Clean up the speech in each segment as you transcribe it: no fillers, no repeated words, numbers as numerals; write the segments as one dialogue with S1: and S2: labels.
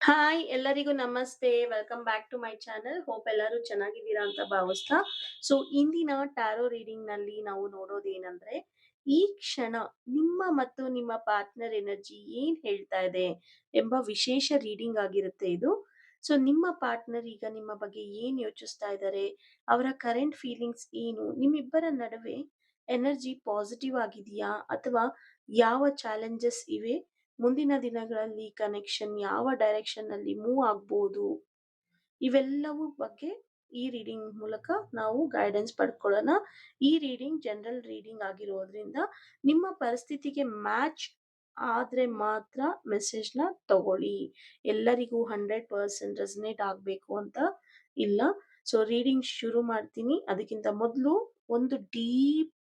S1: Hi ಎಲ್ಲರಿಗೂ ನಮಸ್ತೆ. Welcome back to my channel. Hope ಎಲ್ಲರೂ ಚೆನ್ನಾಗಿದ್ದೀರಾ ಅಂತ ಭಾವಿಸ್ತಾ. ಸೊ ಇಂದಿನ ಟ್ಯಾರೋ ರೀಡಿಂಗ್‌ನಲ್ಲಿ ನಾವು ನೋಡೋದೇನಂದ್ರೆ, ಈ ಕ್ಷಣ ನಿಮ್ಮ ಮತ್ತು ನಿಮ್ಮ ಪಾರ್ಟ್ನರ್ ಎನರ್ಜಿ ಏನ್ ಹೇಳ್ತಾ ಇದೆ ಎಂಬ ವಿಶೇಷ ರೀಡಿಂಗ್ ಆಗಿರುತ್ತೆ ಇದು. ಸೊ ನಿಮ್ಮ ಪಾರ್ಟ್ನರ್ ಈಗ ನಿಮ್ಮ ಬಗ್ಗೆ ಏನ್ ಯೋಚಿಸ್ತಾ ಇದ್ದಾರೆ? ಅವರ ಕರೆಂಟ್ ಫೀಲಿಂಗ್ಸ್ ಏನು? ನಿಮ್ಮಿಬ್ಬರ ನಡುವೆ ಎನರ್ಜಿ ಪಾಸಿಟಿವ್ ಆಗಿದೆಯಾ? ಅಥವಾ ಯಾವ ಚಾಲೆಂಜಸ್ ಇವೆ? ಮುಂದಿನ ದಿನಗಳಲ್ಲಿ ಕನೆಕ್ಷನ್ ಯಾವ ಡೈರೆಕ್ಷನ್‌ನಲ್ಲಿ ಮೂವ್ ಆಗ್ಬೋದು? ಇವೆಲ್ಲವೂ ಬಗ್ಗೆ ಈ ರೀಡಿಂಗ್ ಮೂಲಕ ನಾವು ಗೈಡೆನ್ಸ್ ಪಡ್ಕೊಳ್ಳೋಣ. ಈ ರೀಡಿಂಗ್ ಜನರಲ್ ರೀಡಿಂಗ್ ಆಗಿರೋದ್ರಿಂದ ನಿಮ್ಮ ಪರಿಸ್ಥಿತಿಗೆ ಮ್ಯಾಚ್ ಆದ್ರೆ ಮಾತ್ರ ಮೆಸೇಜ್‌ನ ತಗೊಳ್ಳಿ. ಎಲ್ಲರಿಗೂ 100% ರೆಸನೇಟ್ ಆಗ್ಬೇಕು ಅಂತ ಇಲ್ಲ. ಸೊ ರೀಡಿಂಗ್ ಶುರು ಮಾಡ್ತೀನಿ. ಅದಕ್ಕಿಂತ ಮೊದಲು ಒಂದು ಡೀಪ್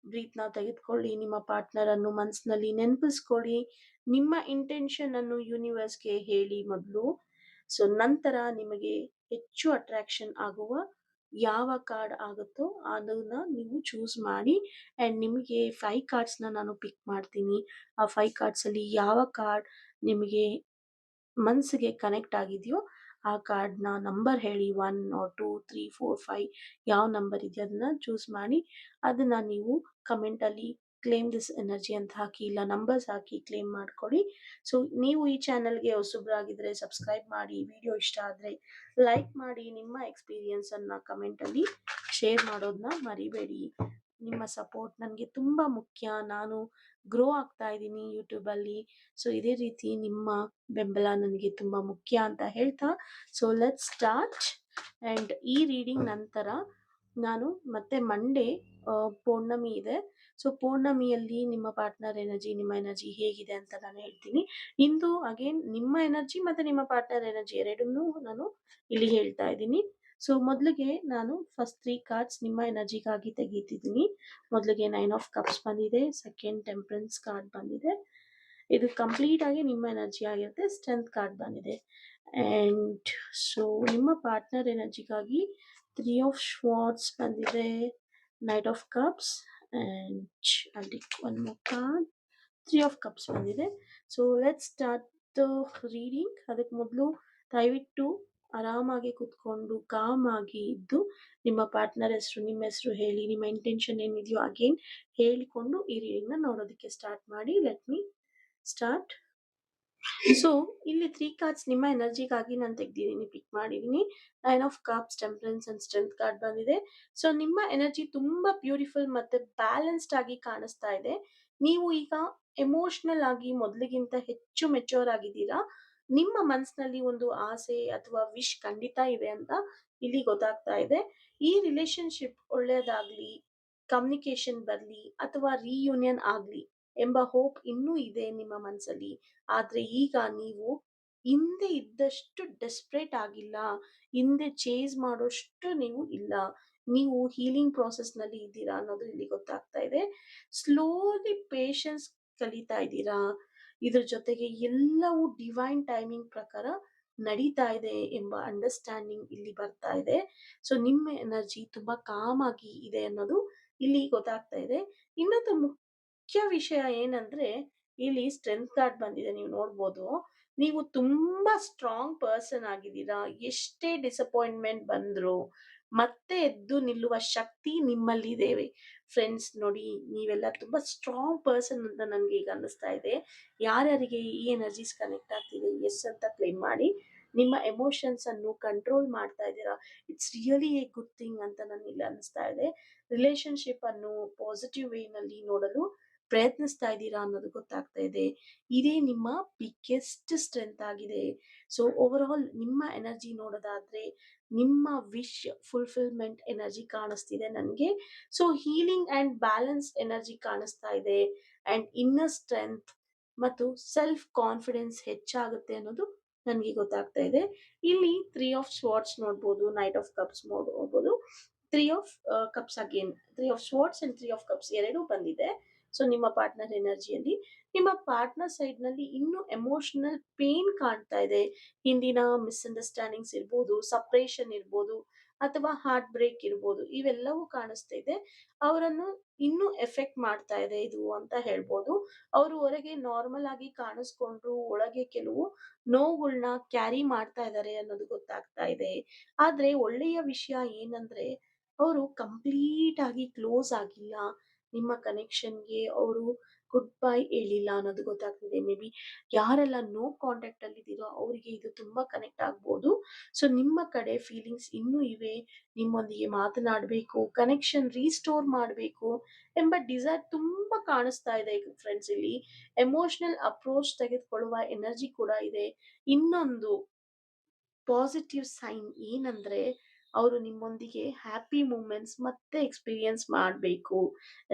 S1: ಬ್ರೀತ್‌ನ ತೆಗೆದುಕೊಳ್ಳಿ. ನಿಮ್ಮ ಪಾರ್ಟ್ನರ್ ಅನ್ನು ಮನಸ್ಸಿನಲ್ಲಿ ನೆನಪಿಸ್ಕೊಳ್ಳಿ. ನಿಮ್ಮ ಇಂಟೆನ್ಷನ್ ಅನ್ನು ಯೂನಿವರ್ಸ್‌ಗೆ ಹೇಳಿ ಮೊದಲು. ಸೊ ನಂತರ ನಿಮಗೆ ಹೆಚ್ಚು ಅಟ್ರಾಕ್ಷನ್ ಆಗುವ ಯಾವ ಕಾರ್ಡ್ ಆಗುತ್ತೋ ಅದನ್ನ ನೀವು ಚೂಸ್ ಮಾಡಿ. ಅಂಡ್ ನಿಮಗೆ 5 ಕಾರ್ಡ್ಸ್‌ನ ನಾನು ಪಿಕ್ ಮಾಡ್ತೀನಿ. ಆ 5 ಕಾರ್ಡ್ಸಲ್ಲಿ ಯಾವ ಕಾರ್ಡ್ ನಿಮಗೆ ಮನಸ್ಸಿಗೆ ಕನೆಕ್ಟ್ ಆಗಿದೆಯೋ ಆ ಕಾರ್ಡ್‌ನ ನಂಬರ್ ಹೇಳಿ. 1 ಆರ್ 2, 3, 4, 5 ಯಾವ ನಂಬರ್ ಇದೆಯೋ ಅದನ್ನ ಚೂಸ್ ಮಾಡಿ. ಅದನ್ನ ನೀವು ಕಮೆಂಟಲ್ಲಿ ಕ್ಲೇಮ್ ದಿಸ್ ಎನರ್ಜಿ ಅಂತ ಹಾಕಿ, ಇಲ್ಲ ನಂಬರ್ಸ್ ಹಾಕಿ ಕ್ಲೇಮ್ ಮಾಡ್ಕೊಳ್ಳಿ. ಸೊ ನೀವು ಈ ಚಾನೆಲ್‌ಗೆ ಹೊಸಬ್ರಾಗಿದ್ರೆ ಸಬ್ಸ್ಕ್ರೈಬ್ ಮಾಡಿ. ವಿಡಿಯೋ ಇಷ್ಟ ಆದ್ರೆ ಲೈಕ್ ಮಾಡಿ. ನಿಮ್ಮ ಎಕ್ಸ್‌ಪೀರಿಯನ್ಸ್ ಅನ್ನ ಕಮೆಂಟಲ್ಲಿ ಶೇರ್ ಮಾಡೋದನ್ನ ಮರಿಬೇಡಿ. ನಿಮ್ಮ ಸಪೋರ್ಟ್ ನನಗೆ ತುಂಬಾ ಮುಖ್ಯ. ನಾನು ಗ್ರೋ ಆಗ್ತಾ ಇದ್ದೀನಿ ಯೂಟ್ಯೂಬಲ್ಲಿ. ಸೊ ಇದೇ ರೀತಿ ನಿಮ್ಮ ಬೆಂಬಲ ನನಗೆ ತುಂಬಾ ಮುಖ್ಯ ಅಂತ ಹೇಳ್ತಾ, ಸೊ ಲೆಟ್ಸ್ ಸ್ಟಾರ್ಟ್. ಅಂಡ್ ಈ ರೀಡಿಂಗ್ ನಂತರ ನಾನು ಮತ್ತೆ ಮಂಡೇ ಪೌರ್ಣಮಿ ಇದೆ. ಸೊ ಪೌರ್ಣಮಿಯಲ್ಲಿ ನಿಮ್ಮ ಪಾರ್ಟ್ನರ್ ಎನರ್ಜಿ, ನಿಮ್ಮ ಎನರ್ಜಿ ಹೇಗಿದೆ ಅಂತ ನಾನು ಹೇಳ್ತೀನಿ. ಇಂದು ಅಗೇನ್ ನಿಮ್ಮ ಎನರ್ಜಿ ಮತ್ತೆ ನಿಮ್ಮ ಪಾರ್ಟ್ನರ್ ಎನರ್ಜಿ ಎರಡನ್ನೂ ನಾನು ಇಲ್ಲಿ ಹೇಳ್ತಾ ಇದ್ದೀನಿ. ಸೊ ಮೊದಲಿಗೆ ನಾನು ಫಸ್ಟ್ 3 ಕಾರ್ಡ್ಸ್ ನಿಮ್ಮ ಎನರ್ಜಿಗಾಗಿ ತೆಗೀತಿದ್ದೀನಿ. ಮೊದಲಿಗೆ 9 ಆಫ್ ಕಪ್ಸ್ ಬಂದಿದೆ, ಸೆಕೆಂಡ್ ಟೆಂಪರೆನ್ಸ್ ಕಾರ್ಡ್ ಬಂದಿದೆ. ಇದು ಕಂಪ್ಲೀಟ್ ಆಗಿ ನಿಮ್ಮ ಎನರ್ಜಿ ಆಗಿರುತ್ತೆ. ಸ್ಟ್ರೆಂತ್ ಕಾರ್ಡ್ ಬಂದಿದೆ. ಅಂಡ್ ಸೊ ನಿಮ್ಮ ಪಾರ್ಟ್ನರ್ ಎನರ್ಜಿಗಾಗಿ 3 ಆಫ್ ಸ್ವಾರ್ಡ್ಸ್ ಬಂದಿದೆ, ನೈಟ್ ಆಫ್ ಕಪ್ಸ್ ಅಂಡ್ ಅಲ್ಲಿ one more card 3 of cups ಬಂದಿದೆ. So let's start the reading. ಅದಕ್ಕೆ ಮೊದಲು ದಯವಿಟ್ಟು ಆರಾಮಾಗಿ ಕುತ್ಕೊಂಡು ಕಾಮ್ ಆಗಿ ಇದ್ದು ನಿಮ್ಮ ಪಾರ್ಟ್ನರ್ ಹೆಸರು, ನಿಮ್ಮ ಹೆಸರು ಹೇಳಿ, ನಿಮ್ಮ ಇಂಟೆನ್ಷನ್ ಏನಿದೆಯೋ ಅಗೇನ್ ಹೇಳಿಕೊಂಡು ಈ ರೀಡಿಂಗ್‌ನ ನೋಡೋದಕ್ಕೆ ಸ್ಟಾರ್ಟ್ ಮಾಡಿ. Let me start. ಸೊ ಇಲ್ಲಿ 3 ಕಾರ್ಡ್ಸ್ ನಿಮ್ಮ ಎನರ್ಜಿಗಾಗಿ ನಾನು ತೆಗ್ದಿದ್ದೀನಿ, ಪಿಕ್ ಮಾಡಿದ್ದೀನಿ. 9 of cups, temperance and strength card ಬಂದಿದೆ. ಸೊ ನಿಮ್ಮ ಎನರ್ಜಿ ತುಂಬಾ ಬ್ಯೂಟಿಫುಲ್ ಮತ್ತೆ ಬ್ಯಾಲೆನ್ಸ್ಡ್ ಆಗಿ ಕಾಣಿಸ್ತಾ ಇದೆ. ನೀವು ಈಗ ಎಮೋಷನಲ್ ಆಗಿ ಮೊದಲಿಗಿಂತ ಹೆಚ್ಚು ಮೆಚೂರ್ ಆಗಿದ್ದೀರಾ. ನಿಮ್ಮ ಮನಸ್ಸಿನಲ್ಲಿ ಒಂದು ಆಸೆ ಅಥವಾ ವಿಶ್ ಖಂಡಿತ ಇದೆ ಅಂತ ಇಲ್ಲಿ ಗೊತ್ತಾಗ್ತಾ ಇದೆ. ಈ ರಿಲೇಶನ್‌ಶಿಪ್ ಒಳ್ಳೆಯದಾಗ್ಲಿ, ಕಮ್ಯುನಿಕೇಷನ್ ಬರ್ಲಿ ಅಥವಾ ರಿಯೂನಿಯನ್ ಆಗ್ಲಿ ಎಂಬ ಹೋಪ್ ಇನ್ನೂ ಇದೆ ನಿಮ್ಮ ಮನಸ್ಸಲ್ಲಿ. ಆದ್ರೆ ಈಗ ನೀವು ಹಿಂದೆ ಇದ್ದಷ್ಟು ಡೆಸ್ಪರೇಟ್ ಆಗಿಲ್ಲ. ಹಿಂದೆ ಚೇಸ್ ಮಾಡೋಷ್ಟು ನೀವು ಇಲ್ಲ. ನೀವು ಹೀಲಿಂಗ್ ಪ್ರಾಸೆಸ್‌ನಲ್ಲಿ ಇದ್ದೀರಾ ಅನ್ನೋದು ಇಲ್ಲಿ ಗೊತ್ತಾಗ್ತಾ ಇದೆ. ಸ್ಲೋಲಿ ಪೇಷನ್ಸ್ ಕಲಿತಾ ಇದ್ದೀರಾ. ಇದ್ರ ಜೊತೆಗೆ ಎಲ್ಲವೂ ಡಿವೈನ್ ಟೈಮಿಂಗ್ ಪ್ರಕಾರ ನಡೀತಾ ಇದೆ ಎಂಬ ಅಂಡರ್‌ಸ್ಟ್ಯಾಂಡಿಂಗ್ ಇಲ್ಲಿ ಬರ್ತಾ ಇದೆ. ಸೊ ನಿಮ್ಮ ಎನರ್ಜಿ ತುಂಬಾ ಕಾಮ್ ಆಗಿ ಇದೆ ಅನ್ನೋದು ಇಲ್ಲಿ ಗೊತ್ತಾಗ್ತಾ ಇದೆ. ಇನ್ನೊಂದು ಮುಖ್ಯ ವಿಷಯ ಏನಂದ್ರೆ, ಇಲ್ಲಿ ಸ್ಟ್ರೆಂತ್ ಕಾರ್ಡ್ ಬಂದಿದೆ, ನೀವು ನೋಡ್ಬೋದು. ನೀವು ತುಂಬಾ ಸ್ಟ್ರಾಂಗ್ ಪರ್ಸನ್ ಆಗಿದ್ದೀರಾ. ಎಷ್ಟೇ ಡಿಸಪಾಯಿಂಟ್ಮೆಂಟ್ ಬಂದ್ರು ಮತ್ತೆ ಎದ್ದು ನಿಲ್ಲುವ ಶಕ್ತಿ ನಿಮ್ಮಲ್ಲಿದೆ. ಫ್ರೆಂಡ್ಸ್ ನೋಡಿ, ನೀವೆಲ್ಲ ತುಂಬಾ ಸ್ಟ್ರಾಂಗ್ ಪರ್ಸನ್ ಅಂತ ನನ್ಗೆ ಈಗ ಅನ್ನಿಸ್ತಾ ಇದೆ. ಯಾರ್ಯಾರಿಗೆ ಈ ಎನರ್ಜೀಸ್ ಕನೆಕ್ಟ್ ಆಗ್ತಿದೆ ಎಸ್ ಅಂತ ಕ್ಲೇಮ್ ಮಾಡಿ. ನಿಮ್ಮ ಎಮೋಷನ್ಸ್ ಅನ್ನು ಕಂಟ್ರೋಲ್ ಮಾಡ್ತಾ ಇದ್ದೀರಾ. It's really A good thing ಅಂತ ನನಗೆ ಇಲ್ಲಿ ಅನಿಸ್ತಾ ಇದೆ. ರಿಲೇಶನ್ಶಿಪ್ ಅನ್ನು ಪಾಸಿಟಿವ್ ವೇನಲ್ಲಿ ನೋಡಲು ಪ್ರಯತ್ನಿಸ್ತಾ ಇದ್ದೀರಾ ಅನ್ನೋದು ಗೊತ್ತಾಗ್ತಾ ಇದೆ. ಇದೇ ನಿಮ್ಮ ಬಿಗ್ಗೆಸ್ಟ್ ಸ್ಟ್ರೆಂತ್ ಆಗಿದೆ. ಸೊ ಓವರ್ ಆಲ್ ನಿಮ್ಮ ಎನರ್ಜಿ ನೋಡೋದಾದ್ರೆ ನಿಮ್ಮ ವಿಶ್ ಫುಲ್ಫಿಲ್ಮೆಂಟ್ ಎನರ್ಜಿ ಕಾಣಿಸ್ತಿದೆ ನನಗೆ. So healing and balance energy ಕಾಣಿಸ್ತಾ ಇದೆ. ಅಂಡ್ ಇನ್ನರ್ ಸ್ಟ್ರೆಂತ್ ಮತ್ತು ಸೆಲ್ಫ್ ಕಾನ್ಫಿಡೆನ್ಸ್ ಹೆಚ್ಚಾಗುತ್ತೆ ಅನ್ನೋದು ನನಗೆ ಗೊತ್ತಾಗ್ತಾ ಇದೆ. ಇಲ್ಲಿ 3 ಆಫ್ ಸ್ವಾರ್ಡ್ಸ್ ನೋಡ್ಬೋದು, ನೈಟ್ ಆಫ್ ಕಪ್ಸ್ ನೋಡ್ಬೋದು, 3 of cups again 3 of swords and 3 of cups ಎರಡೂ ಬಂದಿದೆ. ಸೊ ನಿಮ್ಮ ಪಾರ್ಟ್ನರ್ ಎನರ್ಜಿಯಲ್ಲಿ ನಿಮ್ಮ ಪಾರ್ಟ್ನರ್ ಸೈಡ್ ನಲ್ಲಿ ಇನ್ನೂ ಎಮೋಷನಲ್ ಪೇನ್ ಕಾಣ್ತಾ ಇದೆ. ಹಿಂದಿನ ಮಿಸ್ಅಂಡರ್ಸ್ಟ್ಯಾಂಡಿಂಗ್ಸ್ ಇರ್ಬೋದು, ಸಪ್ರೇಷನ್ ಇರ್ಬೋದು, ಅಥವಾ ಹಾರ್ಟ್ ಬ್ರೇಕ್ ಇರ್ಬೋದು. ಇವೆಲ್ಲವೂ ಕಾಣಿಸ್ತಾ ಇದೆ. ಅವರನ್ನು ಇನ್ನೂ ಎಫೆಕ್ಟ್ ಮಾಡ್ತಾ ಇದೆ ಇದು ಅಂತ ಹೇಳ್ಬೋದು. ಅವರು ಹೊರಗೆ ನಾರ್ಮಲ್ ಆಗಿ ಕಾಣಿಸ್ಕೊಂಡ್ರು, ಒಳಗೆ ಕೆಲವು ನೋವುಗಳ್ನ ಕ್ಯಾರಿ ಮಾಡ್ತಾ ಇದ್ದಾರೆ ಅನ್ನೋದು ಗೊತ್ತಾಗ್ತಾ ಇದೆ. ಆದ್ರೆ ಒಳ್ಳೆಯ ವಿಷಯ ಏನಂದ್ರೆ, ಅವರು ಕಂಪ್ಲೀಟ್ ಆಗಿ ಕ್ಲೋಸ್ ಆಗಿಲ್ಲ. ನಿಮ್ಮ ಕನೆಕ್ಷನ್‌ಗೆ ಅವರು ಗುಡ್ ಬೈ ಹೇಳಿಲ್ಲ ಅನ್ನೋದು ಗೊತ್ತಾಗ್ತಿದೆ. ಮೇ ಬಿ ಯಾರೆಲ್ಲ ನೋ ಕಾಂಟಾಕ್ಟ್ ಅಲ್ಲಿ ಇದ್ದೀರೋ ಅವರಿಗೆ ಇದು ತುಂಬಾ ಕನೆಕ್ಟ್ ಆಗ್ಬೋದು. ಸೊ ನಿಮ್ಮ ಕಡೆ ಫೀಲಿಂಗ್ಸ್ ಇನ್ನೂ ಇವೆ. ನಿಮ್ಮೊಂದಿಗೆ ಮಾತನಾಡಬೇಕು, ಕನೆಕ್ಷನ್ ರೀಸ್ಟೋರ್ ಮಾಡಬೇಕು ಎಂಬ ಡಿಸೈರ್ ತುಂಬಾ ಕಾಣಿಸ್ತಾ ಇದೆ ಫ್ರೆಂಡ್ಸ್ ಇಲ್ಲಿ. ಎಮೋಷನಲ್ ಅಪ್ರೋಚ್ ತೆಗೆದುಕೊಳ್ಳುವ ಎನರ್ಜಿ ಕೂಡ ಇದೆ. ಇನ್ನೊಂದು ಪಾಸಿಟಿವ್ ಸೈನ್ ಏನಂದ್ರೆ, ಅವರು ನಿಮ್ಮೊಂದಿಗೆ ಹ್ಯಾಪಿ ಮೂಮೆಂಟ್ಸ್ ಮತ್ತೆ ಎಕ್ಸ್‌ಪೀರಿಯನ್ಸ್ ಮಾಡ್ಬೇಕು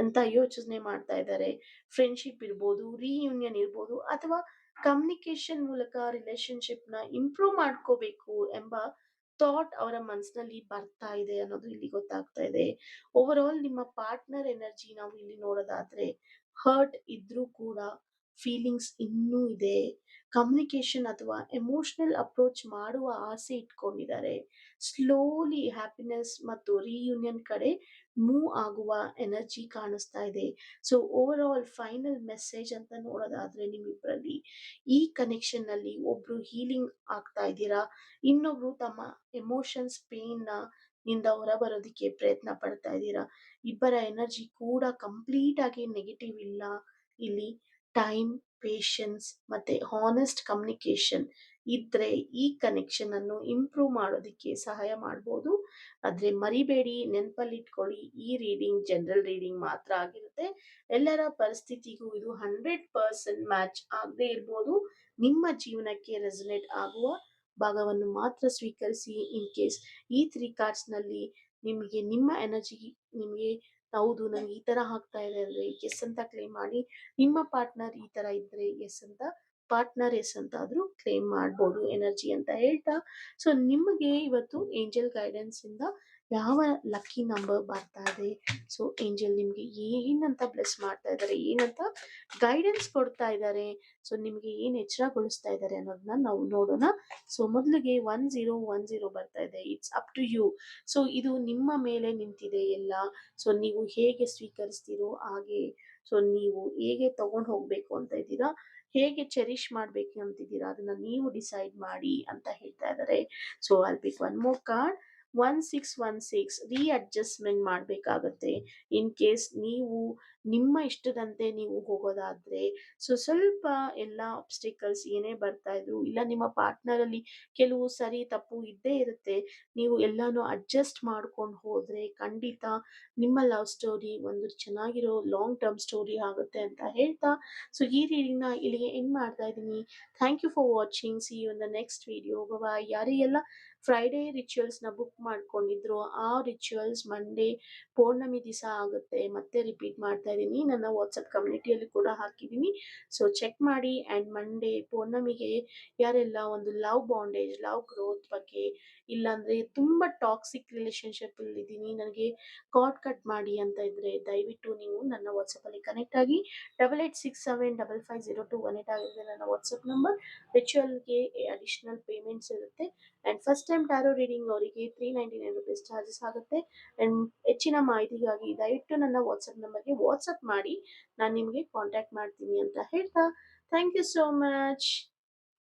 S1: ಅಂತ ಯೋಚನೆ ಮಾಡ್ತಾ ಇದ್ದಾರೆ. ಫ್ರೆಂಡ್‌ಶಿಪ್ ಇರ್ಬೋದು, ರಿಯೂನಿಯನ್ ಇರ್ಬೋದು ಅಥವಾ ಕಮ್ಯುನಿಕೇಷನ್ ಮೂಲಕ ರಿಲೇಶನ್‌ಶಿಪ್‌ನ ಇಂಪ್ರೂವ್ ಮಾಡ್ಕೋಬೇಕು ಎಂಬ ಥಾಟ್ ಅವರ ಮನಸ್ಸಿನಲ್ಲಿ ಬರ್ತಾ ಇದೆ ಅನ್ನೋದು ಇಲ್ಲಿ ಗೊತ್ತಾಗ್ತಾ ಇದೆ. ಓವರ್ ಆಲ್ ನಿಮ್ಮ ಪಾರ್ಟ್ನರ್ ಎನರ್ಜಿ ನಾವು ಇಲ್ಲಿ ನೋಡೋದಾದ್ರೆ, ಹರ್ಟ್ ಇದ್ರೂ ಕೂಡ ಫೀಲಿಂಗ್ಸ್ ಇನ್ನೂ ಇದೆ. ಕಮ್ಯುನಿಕೇಷನ್ ಅಥವಾ ಎಮೋಷನಲ್ ಅಪ್ರೋಚ್ ಮಾಡುವ ಆಸೆ ಇಟ್ಕೊಂಡಿದ್ದಾರೆ. ಸ್ಲೋಲಿ ಹ್ಯಾಪಿನೆಸ್ ಮತ್ತು ರಿಯೂನಿಯನ್ ಕಡೆ ಮೂವ್ ಆಗುವ ಎನರ್ಜಿ ಕಾಣಿಸ್ತಾ ಇದೆ. So over all final message ಅಂತ ನೋಡೋದಾದ್ರೆ ನಿಮ್ಮಿಬ್ಬರಲ್ಲಿ ಈ ಕನೆಕ್ಷನ್ ನಲ್ಲಿ ಒಬ್ರು ಹೀಲಿಂಗ್ ಆಗ್ತಾ ಇದ್ದೀರಾ, ಇನ್ನೊಬ್ರು ತಮ್ಮ ಎಮೋಷನ್ಸ್ ಪೇನ್ ನಿಂದ ಹೊರಬರೋದಿಕ್ಕೆ ಪ್ರಯತ್ನ ಪಡ್ತಾ ಇದ್ದೀರಾ. ಇಬ್ಬರ ಎನರ್ಜಿ ಕೂಡ ಕಂಪ್ಲೀಟ್ ಆಗಿ ನೆಗೆಟಿವ್ ಇಲ್ಲ. ಇಲ್ಲಿ ಟೈಮ್, ಪೇಷನ್ಸ್ ಮತ್ತೆ ಹಾನೆಸ್ಟ್ ಕಮ್ಯುನಿಕೇಶನ್ ಇದ್ರೆ ಈ ಕನೆಕ್ಷನ್ ಅನ್ನು ಇಂಪ್ರೂವ್ ಮಾಡೋದಿಕ್ಕೆ ಸಹಾಯ ಮಾಡ್ಬೋದು. ಆದ್ರೆ ಮರಿಬೇಡಿ, ನೆನಪಲ್ಲಿಟ್ಕೊಳ್ಳಿ, ಈ ರೀಡಿಂಗ್ ಜನರಲ್ ರೀಡಿಂಗ್ ಮಾತ್ರ ಆಗಿರುತ್ತೆ. ಎಲ್ಲರ ಪರಿಸ್ಥಿತಿಗೂ ಇದು 100% ಮ್ಯಾಚ್ ಆಗದೆ ಇರ್ಬೋದು. ನಿಮ್ಮ ಜೀವನಕ್ಕೆ ರೆಸನೇಟ್ ಆಗುವ ಭಾಗವನ್ನು ಮಾತ್ರ ಸ್ವೀಕರಿಸಿ. ಇನ್ ಕೇಸ್ ಈ 3 ಕಾರ್ಡ್ಸ್ ನಲ್ಲಿ ನಿಮಗೆ ನಿಮ್ಮ ಎನರ್ಜಿ ನಿಮಗೆ ಹೌದು ನಂಗೆ ಈ ತರ ಆಗ್ತಾ ಇದೆ ಅಂದ್ರೆ ಎಸ್ ಅಂತ ಕ್ಲೇಮ್ ಮಾಡಿ. ನಿಮ್ಮ ಪಾರ್ಟ್ನರ್ ಈ ತರ ಇದ್ರೆ ಎಸ್ ಅಂತ, ಪಾರ್ಟ್ನರ್ ಎಸ್ ಅಂತ ಆದ್ರೂ ಕ್ಲೇಮ್ ಮಾಡ್ಬೋದು ಎನರ್ಜಿ ಅಂತ ಹೇಳ್ತಾ. ಸೊ ನಿಮಗೆ ಇವತ್ತು ಏಂಜಲ್ ಗೈಡೆನ್ಸ್ ಇಂದ ಯಾವ ಲಕ್ಕಿ ನಂಬರ್ ಬರ್ತಾ ಇದೆ, ಸೊ ಏಂಜಲ್ ನಿಮ್ಗೆ ಏನಂತ ಬ್ಲೆಸ್ ಮಾಡ್ತಾ ಇದ್ದಾರೆ, ಏನಂತ ಗೈಡೆನ್ಸ್ ಕೊಡ್ತಾ ಇದ್ದಾರೆ, ಸೊ ನಿಮ್ಗೆ ಏನ್ ಎಚ್ಚರಗೊಳಿಸ್ತಾ ಇದ್ದಾರೆ ಅನ್ನೋದನ್ನ ನಾವು ನೋಡೋಣ. ಸೊ ಮೊದಲಿಗೆ 1010 ಬರ್ತಾ ಇದೆ. It's up to you. So ಇದು ನಿಮ್ಮ ಮೇಲೆ ನಿಂತಿದೆ ಎಲ್ಲ. ಸೊ ನೀವು ಹೇಗೆ ಸ್ವೀಕರಿಸ್ತೀರೋ ಹಾಗೆ, ಸೊ ನೀವು ಹೇಗೆ ತಗೊಂಡು ಹೋಗ್ಬೇಕು ಅಂತ ಇದ್ದೀರಾ, ಹೇಗೆ ಚೆರಿಷ್ ಮಾಡ್ಬೇಕು ಅಂತಿದ್ದೀರಾ ಅದನ್ನ ನೀವು ಡಿಸೈಡ್ ಮಾಡಿ ಅಂತ ಹೇಳ್ತಾ ಇದ್ದಾರೆ. ಸೊ ಐಲ್ ಪಿಕ್ ಒನ್ ಮೋರ್ ಕಾರ್ಡ್. 1616 ರೀಅಡ್ಜಸ್ಟ್ಮೆಂಟ್ ಮಾಡ್ಬೇಕಾಗತ್ತೆ. ಇನ್ ಕೇಸ್ ನೀವು ನಿಮ್ಮ ಇಷ್ಟದಂತೆ ನೀವು ಹೋಗೋದಾದ್ರೆ, ಸೊ ಸ್ವಲ್ಪ ಎಲ್ಲ ಆಬ್ಸ್ಟಿಕಲ್ಸ್ ಏನೇ ಬರ್ತಾ ಇದ್ರು, ಇಲ್ಲ ನಿಮ್ಮ ಪಾರ್ಟ್ನರ್ ಅಲ್ಲಿ ಕೆಲವು ಸರಿ ತಪ್ಪು ಇದ್ದೇ ಇರುತ್ತೆ. ನೀವು ಎಲ್ಲಾನು ಅಡ್ಜಸ್ಟ್ ಮಾಡ್ಕೊಂಡು ಹೋದ್ರೆ ಖಂಡಿತ ನಿಮ್ಮ ಲವ್ ಸ್ಟೋರಿ ಒಂದು ಚೆನ್ನಾಗಿರೋ ಲಾಂಗ್ ಟರ್ಮ್ ಸ್ಟೋರಿ ಆಗುತ್ತೆ ಅಂತ ಹೇಳ್ತಾ, ಸೊ ಈ ರೀಡಿಂಗ್ ನ ಇಲ್ಲಿಗೆ ಎಂಡ್ ಮಾಡ್ತಾ ಇದ್ದೀನಿ. Thank you for watching. See you in the next video. Bye. ಯಾರಿಗೆಲ್ಲ ಫ್ರೈಡೇ ರಿಚುವಲ್ಸ್ ನ ಬುಕ್ ಮಾಡ್ಕೊಂಡಿದ್ರು ಆ ರಿಚುವಲ್ಸ್ ಮಂಡೇ ಪೌರ್ಣಮಿ ದಿವಸ ಆಗುತ್ತೆ. ಮತ್ತೆ ರಿಪೀಟ್ ಮಾಡ್ತಾ ಇದ್ದೀನಿ, ನನ್ನ ವಾಟ್ಸಪ್ ಕಮ್ಯುನಿಟಿಯಲ್ಲಿ ಕೂಡ ಹಾಕಿದ್ದೀನಿ. ಸೊ ಚೆಕ್ ಮಾಡಿ. ಅಂಡ್ ಮಂಡೇ ಪೌರ್ಣಮಿಗೆ ಯಾರೆಲ್ಲ ಒಂದು ಲವ್ ಬಾಂಡೇಜ್, ಲವ್ ಗ್ರೋತ್ ಬಗ್ಗೆ, ಇಲ್ಲಾಂದ್ರೆ ತುಂಬಾ ಟಾಕ್ಸಿಕ್ ರಿಲೇಶನ್ಶಿಪ್ ಅಲ್ಲಿ ಇದ್ದೀನಿ, ನನಗೆ ಕಾರ್ಡ್ ಕಟ್ ಮಾಡಿ ಅಂತ ಇದ್ರೆ ದಯವಿಟ್ಟು ನೀವು ನನ್ನ ವಾಟ್ಸಪ್ ಅಲ್ಲಿ ಕನೆಕ್ಟ್ ಆಗಿ. 8867550218 ಆಗಿರುತ್ತೆ ನನ್ನ ವಾಟ್ಸಪ್ ನಂಬರ್. ರಿಚುವಲ್ಗೆ ಅಡಿಷನಲ್ ಪೇಮೆಂಟ್ಸ್ ಇರುತ್ತೆ. And first time tarot reading ಅವರಿಗೆ ₹399 ಚಾರ್ಜಸ್ ಆಗುತ್ತೆ. ಅಂಡ್ ಹೆಚ್ಚಿನ ಮಾಹಿತಿಗಾಗಿ ದಯವಿಟ್ಟು ನನ್ನ ವಾಟ್ಸಪ್ ನಂಬರ್ಗೆ ವಾಟ್ಸಪ್ ಮಾಡಿ, ನಾನು ನಿಮಗೆ ಕಾಂಟ್ಯಾಕ್ಟ್ ಮಾಡ್ತೀನಿ ಅಂತ ಹೇಳ್ತಾ, ಥ್ಯಾಂಕ್ ಯು ಸೋ ಮಚ್.